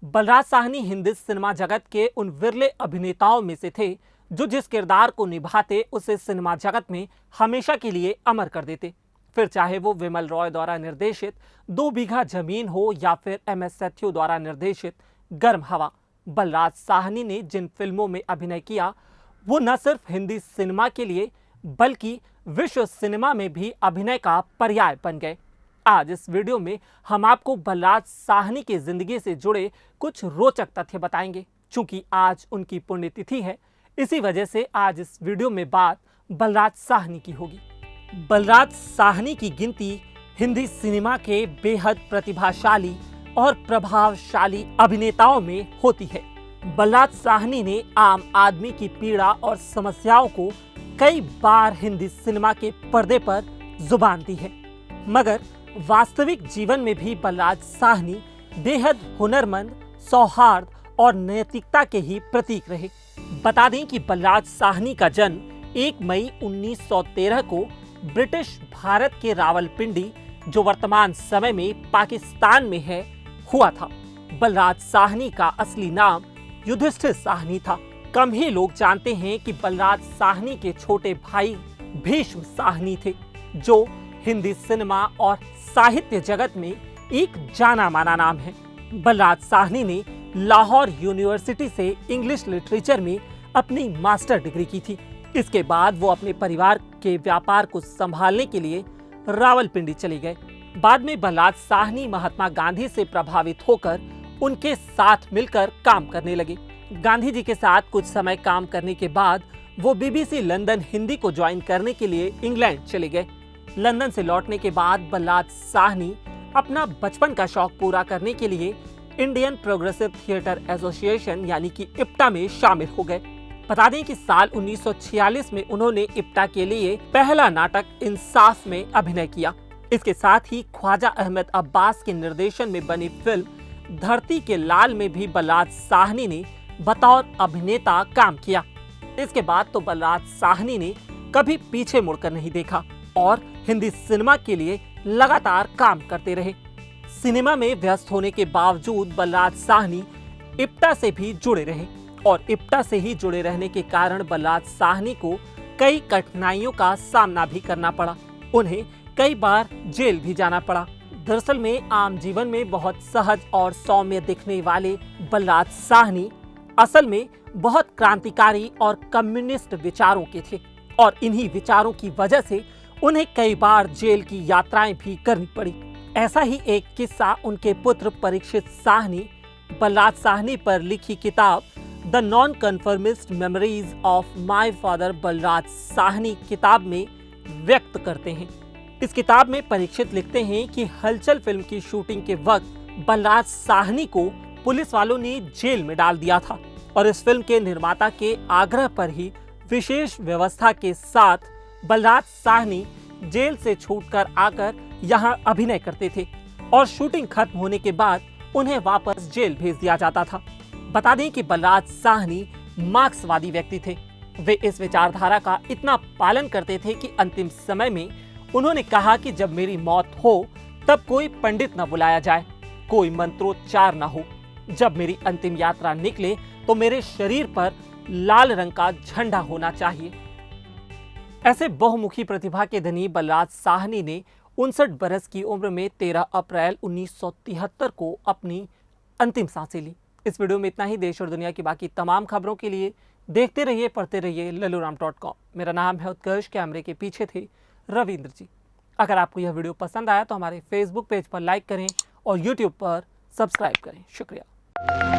Balraj Sahni Hindi cinema जगत के उन विरले अभिनेताओं में से थे जो जिस किरदार को निभाते उसे सिनेमा जगत में हमेशा के लिए अमर कर देते। फिर चाहे वो विमल रॉय द्वारा निर्देशित 2 बीघा जमीन हो या फिर MS सेथ्यू द्वारा निर्देशित गर्म हवा, बलराज साहनी ने जिन फिल्मों में अभिनय किया वो न सिर्फ हिंदी सिनेमा के लिए बल्कि विश्व सिनेमा में भी अभिनय का पर्याय बन गए। आज इस वीडियो में हम आपको बलराज साहनी की जिंदगी से जुड़े कुछ रोचक तथ्य बताएंगे। चूंकि आज उनकी पुण्यतिथि है, इसी वजह से आज इस वीडियो में बात बलराज साहनी की होगी। बलराज साहनी की गिनती हिंदी सिनेमा के बेहद प्रतिभाशाली और प्रभावशाली अभिनेताओं में होती है। बलराज साहनी ने आम आदमी की पीड़ा और समस्याओं को कई बार हिंदी सिनेमा के पर्दे पर जुबान दी है, मगर वास्तविक जीवन में भी बलराज साहनी बेहद हुनरमंद, सौहार्द और नैतिकता के ही प्रतीक रहे। बता दें कि बलराज साहनी का जन्म 1 मई 1913 को ब्रिटिश भारत के रावलपिंडी, जो वर्तमान समय में पाकिस्तान में है, हुआ था। बलराज साहनी का असली नाम युधिष्ठिर साहनी था। कम ही लोग जानते हैं कि बलराज साहनी के छोटे भाई भीष्म साहनी थे, जो हिंदी सिनेमा और साहित्य जगत में एक जाना माना नाम है। बलराज साहनी ने लाहौर यूनिवर्सिटी से इंग्लिश लिटरेचर में अपनी मास्टर डिग्री की थी। इसके बाद वो अपने परिवार के व्यापार को संभालने के लिए रावलपिंडी चले गए। बाद में बलराज साहनी महात्मा गांधी से प्रभावित होकर उनके साथ मिलकर काम करने लगे। गांधी जी के साथ कुछ समय काम करने के बाद वो BBC लंदन हिंदी को ज्वाइन करने के लिए इंग्लैंड चले गए। लंदन से लौटने के बाद बलराज साहनी अपना बचपन का शौक पूरा करने के लिए इंडियन प्रोग्रेसिव थिएटर एसोसिएशन यानी कि IPTA में शामिल हो गए। बता दें कि साल 1946 में उन्होंने IPTA के लिए पहला नाटक इंसाफ में अभिनय किया। इसके साथ ही ख्वाजा अहमद अब्बास के निर्देशन में बनी फिल्म धरती के लाल में भी बलराज साहनी ने बतौर अभिनेता काम किया। इसके बाद तो बलराज साहनी ने कभी पीछे मुड़कर नहीं देखा और हिंदी सिनेमा के लिए लगातार काम करते रहे। सिनेमा में व्यस्त होने के बावजूद बलराज साहनी IPTA से भी जुड़े रहे और IPTA से ही जुड़े रहने के कारण बलराज साहनी को कई कठिनाइयों का सामना भी करना पड़ा। उन्हें कई बार जेल भी जाना पड़ा। दरअसल में आम जीवन में बहुत सहज और सौम्य दिखने वाले बलराज साहनी असल में बहुत क्रांतिकारी और कम्युनिस्ट विचारों के थे और इन्हीं विचारों की वजह से उन्हें कई बार जेल की यात्राएं भी करनी पड़ी। ऐसा ही एक किस्सा उनके पुत्र परीक्षित साहनी बलराज साहनी पर लिखी किताब the non conformist memories of my father Balraj Sahni किताब में व्यक्त करते हैं। इस किताब में परीक्षित लिखते हैं कि हलचल फिल्म की शूटिंग के वक्त बलराज साहनी को पुलिस वालों ने जेल में डाल दिया था और इस फिल्म के निर्माता के आग्रह पर ही विशेष व्यवस्था के साथ बलराज साहनी जेल से छूटकर आकर यहाँ अभिनय करते थे और शूटिंग खत्म होने के बाद उन्हें वापस जेल भेज दिया जाता था। बता दें कि बलराज साहनी मार्क्सवादी व्यक्ति थे। वे इस विचारधारा का इतना पालन करते थे कि अंतिम समय में उन्होंने कहा कि जब मेरी मौत हो तब कोई पंडित न बुलाया जाए, कोई मंत्रोच्चार न हो। जब मेरी अंतिम यात्रा निकले तो मेरे शरीर पर लाल रंग का झंडा होना चाहिए। ऐसे बहुमुखी प्रतिभा के धनी बलराज साहनी ने 59 बरस की उम्र में 13 अप्रैल 1973 को अपनी अंतिम सांसें ली। इस वीडियो में इतना ही। देश और दुनिया की बाकी तमाम खबरों के लिए देखते रहिए, पढ़ते रहिए lalluram.com। मेरा नाम है उत्कर्ष, कैमरे के पीछे थे रविंद्र जी। अगर आपको यह वीडियो पसंद आया तो हमारे Facebook पेज पर लाइक करें और YouTube पर सब्सक्राइब करें। शुक्रिया।